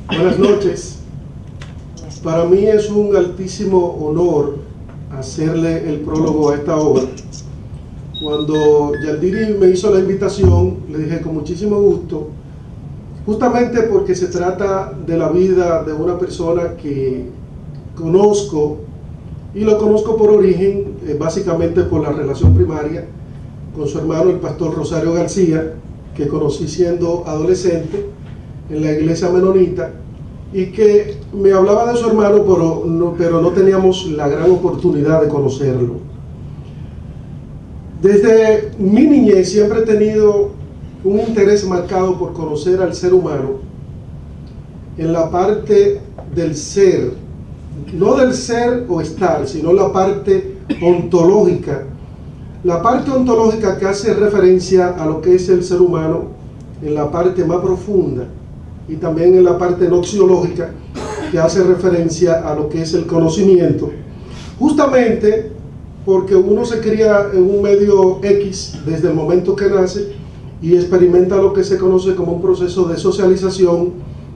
Buenas noches. Para mí es un altísimo honor hacerle el prólogo a esta obra. Cuando Yaldiri me hizo la invitación, le dije con muchísimo gusto, justamente porque se trata de la vida de una persona que conozco, y lo conozco por origen, básicamente por la relación primaria con su hermano, el pastor Rosario García, que conocí siendo adolescente en la iglesia menonita, y que me hablaba de su hermano, pero no teníamos la gran oportunidad de conocerlo. Desde mi niñez siempre he tenido un interés marcado por conocer al ser humano en la parte del ser, no del ser o estar, sino la parte ontológica. La parte ontológica que hace referencia a lo que es el ser humano en la parte más profunda, y también en la parte noxiológica que hace referencia a lo que es el conocimiento, justamente porque uno se cría en un medio X desde el momento que nace y experimenta lo que se conoce como un proceso de socialización,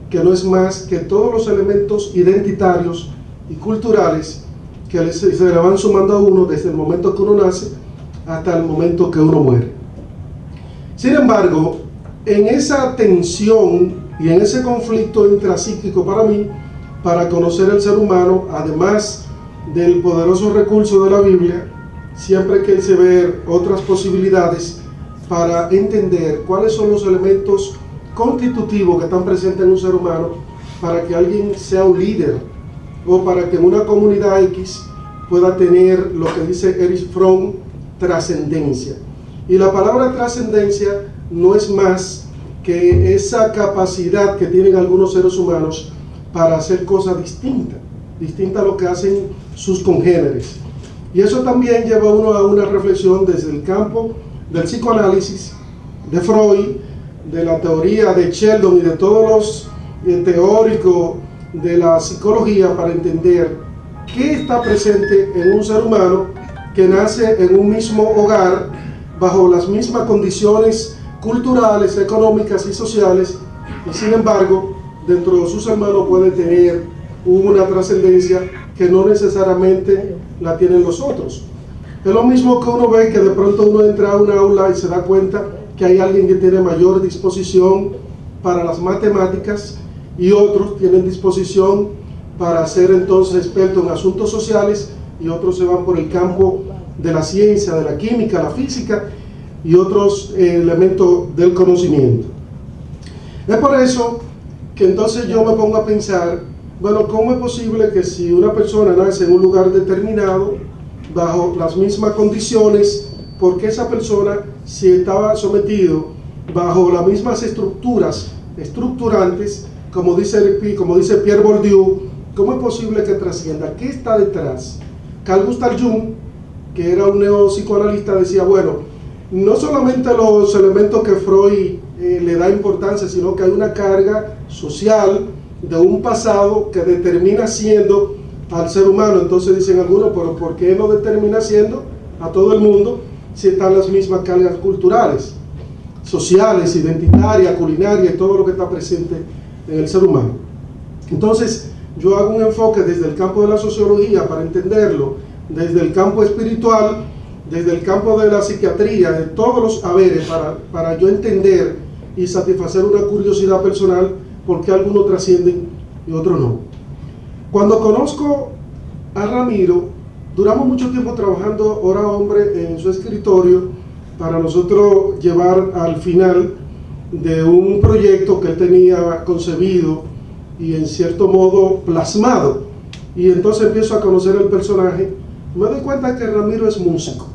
que no es más que todos los elementos identitarios y culturales que se le van sumando a uno desde el momento que uno nace hasta el momento que uno muere. Sin embargo, en esa tensión y en ese conflicto intrapsíquico para mí, para conocer el ser humano, además del poderoso recurso de la Biblia, siempre quise ver otras posibilidades para entender cuáles son los elementos constitutivos que están presentes en un ser humano para que alguien sea un líder, o para que en una comunidad X pueda tener lo que dice Erich Fromm, trascendencia. Y la palabra trascendencia no es más que esa capacidad que tienen algunos seres humanos para hacer cosas distintas a lo que hacen sus congéneres. Y eso también lleva a uno a una reflexión desde el campo del psicoanálisis, de Freud, de la teoría de Sheldon y de todos los teóricos de la psicología, para entender qué está presente en un ser humano que nace en un mismo hogar, bajo las mismas condiciones culturales, económicas y sociales, y sin embargo dentro de sus hermanos puede tener una trascendencia que no necesariamente la tienen los otros. Es lo mismo que uno ve que de pronto uno entra a una aula y se da cuenta que hay alguien que tiene mayor disposición para las matemáticas y otros tienen disposición para ser entonces expertos en asuntos sociales, y otros se van por el campo de la ciencia, de la química, la física y otros elementos del conocimiento. Es por eso que entonces yo me pongo a pensar, bueno, ¿cómo es posible que si una persona nace en un lugar determinado, bajo las mismas condiciones, porque esa persona, si estaba sometido bajo las mismas estructuras estructurantes, como dice Pierre Bourdieu, cómo es posible que trascienda? ¿Qué está detrás? Carl Gustav Jung, que era un neopsicoanalista, decía, bueno, no solamente los elementos que Freud le da importancia, sino que hay una carga social de un pasado que determina siendo al ser humano. Entonces dicen algunos, pero ¿por qué no determina siendo a todo el mundo si están las mismas cargas culturales, sociales, identitarias, culinarias y todo lo que está presente en el ser humano? Entonces yo hago un enfoque desde el campo de la sociología para entenderlo, desde el campo espiritual, desde el campo de la psiquiatría, de todos los haberes, para yo entender y satisfacer una curiosidad personal, por qué algunos trascienden y otros no. Cuando conozco a Ramiro, duramos mucho tiempo trabajando hora hombre en su escritorio para nosotros llevar al final de un proyecto que él tenía concebido y en cierto modo plasmado. Y entonces empiezo a conocer el personaje. Me doy cuenta que Ramiro es músico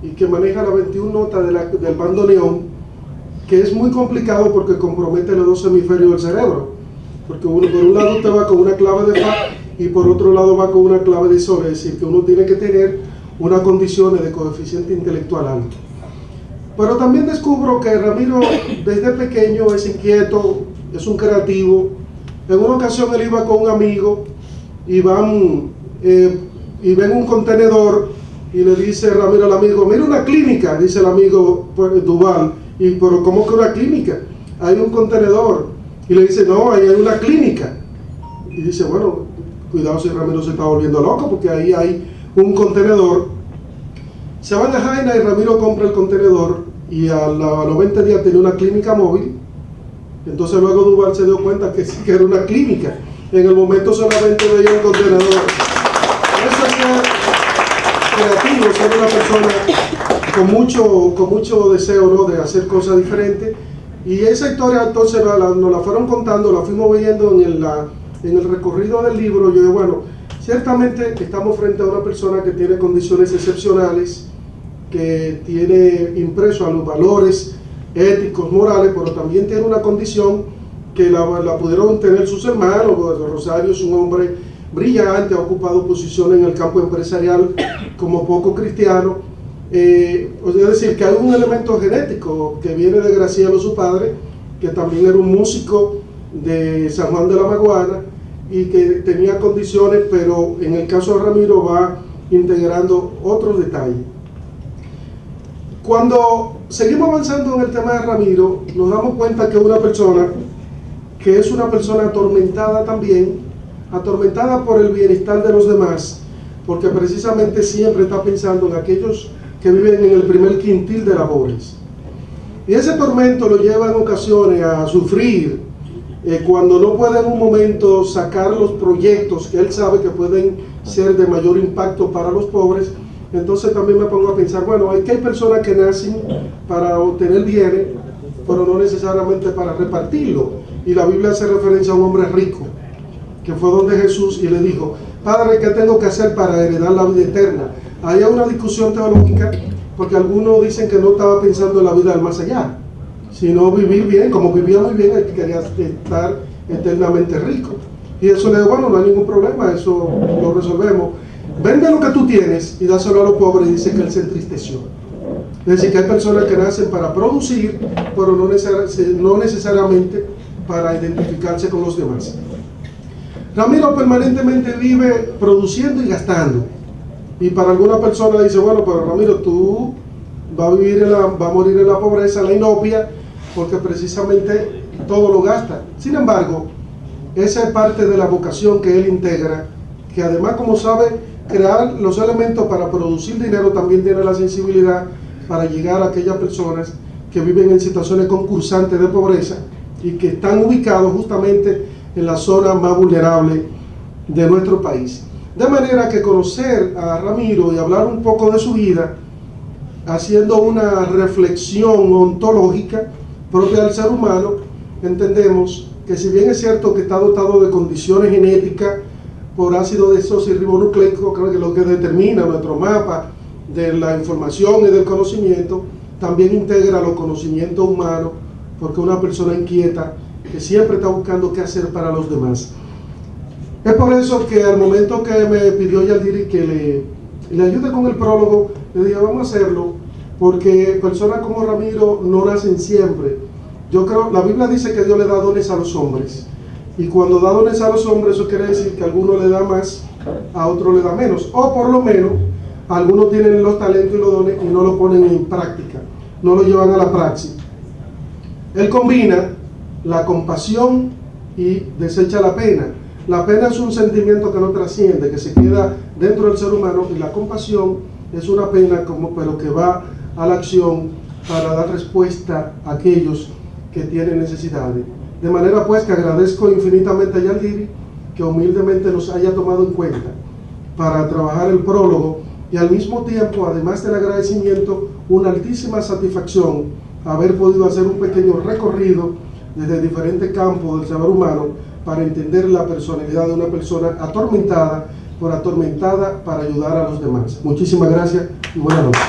y que maneja la 21 notas del bandoneón, que es muy complicado porque compromete los dos hemisferios del cerebro, porque uno, por un lado usted va con una clave de fa y por otro lado va con una clave de sol, es decir, que uno tiene que tener unas condiciones de coeficiente intelectual alto. Pero también descubro que Ramiro desde pequeño es inquieto, es un creativo. En una ocasión él iba con un amigo y ven un contenedor y le dice Ramiro al amigo, mira una clínica, dice el amigo Duval, pero ¿cómo que una clínica? Hay un contenedor. Y le dice, no, ahí hay una clínica. Y dice, bueno, cuidado si Ramiro se está volviendo loco, porque ahí hay un contenedor. Se van a Jaina y Ramiro compra el contenedor, y a los 20 días tiene una clínica móvil. Entonces luego Duval se dio cuenta que sí que era una clínica. En el momento solamente veía un contenedor. Eso es ser creativo, ser una persona con mucho deseo, ¿no?, de hacer cosas diferentes. Y esa historia entonces nos la fueron contando, la fuimos viendo en el recorrido del libro. Yo digo, bueno, ciertamente estamos frente a una persona que tiene condiciones excepcionales, que tiene impreso a los valores éticos, morales, pero también tiene una condición que la pudieron tener sus hermanos. Rosario es un hombre brillante, ha ocupado posición en el campo empresarial como poco cristiano. Es decir, que hay un elemento genético que viene de Gracielo, su padre, que también era un músico de San Juan de la Maguana y que tenía condiciones, pero en el caso de Ramiro va integrando otros detalles. Cuando seguimos avanzando en el tema de Ramiro, nos damos cuenta que una persona que es una persona atormentada también, atormentada por el bienestar de los demás, porque precisamente siempre está pensando en aquellos que viven en el primer quintil de la pobreza. Y ese tormento lo lleva en ocasiones a sufrir cuando no puede en un momento sacar los proyectos que él sabe que pueden ser de mayor impacto para los pobres. Entonces también me pongo a pensar, bueno, hay personas que nacen para obtener bienes, pero no necesariamente para repartirlo. Y la Biblia hace referencia a un hombre rico, que fue donde Jesús y le dijo, Padre, ¿qué tengo que hacer para heredar la vida eterna? Hay una discusión teológica, porque algunos dicen que no estaba pensando en la vida del más allá, sino vivir bien. Como vivía muy bien, él quería estar eternamente rico. Y eso le digo, bueno, no hay ningún problema, eso lo resolvemos. Vende lo que tú tienes y dáselo a los pobres. Y dice que él se entristeció. Es decir, que hay personas que nacen para producir, pero no necesariamente para identificarse con los demás. Ramiro permanentemente vive produciendo y gastando. Y para alguna persona dice, bueno, pero Ramiro, tú vas a morir en la pobreza, en la inopia, porque precisamente todo lo gasta. Sin embargo, esa es parte de la vocación que él integra, que además, como sabe crear los elementos para producir dinero, también tiene la sensibilidad para llegar a aquellas personas que viven en situaciones concursantes de pobreza y que están ubicados justamente en la zona más vulnerable de nuestro país. De manera que conocer a Ramiro y hablar un poco de su vida, haciendo una reflexión ontológica propia del ser humano, entendemos que si bien es cierto que está dotado de condiciones genéticas por ácido desoxirribonucleico, creo que lo que determina nuestro mapa de la información y del conocimiento, también integra los conocimientos humanos, porque es una persona inquieta que siempre está buscando qué hacer para los demás. Es por eso que al momento que me pidió Yaldiri que le ayude con el prólogo, le dije, vamos a hacerlo, porque personas como Ramiro no nacen siempre. Yo creo, la Biblia dice que Dios le da dones a los hombres, y cuando da dones a los hombres, eso quiere decir que a alguno le da más, a otro le da menos, o por lo menos, algunos tienen los talentos y los dones y no lo ponen en práctica, no lo llevan a la praxis. Él combina la compasión y desecha la pena. La pena es un sentimiento que no trasciende, que se queda dentro del ser humano, y la compasión es una pena, pero que va a la acción para dar respuesta a aquellos que tienen necesidades. De manera pues que agradezco infinitamente a Yaldiri que humildemente nos haya tomado en cuenta para trabajar el prólogo, y al mismo tiempo, además del agradecimiento, una altísima satisfacción haber podido hacer un pequeño recorrido desde diferentes campos del saber humano para entender la personalidad de una persona atormentada para ayudar a los demás. Muchísimas gracias y buenas noches.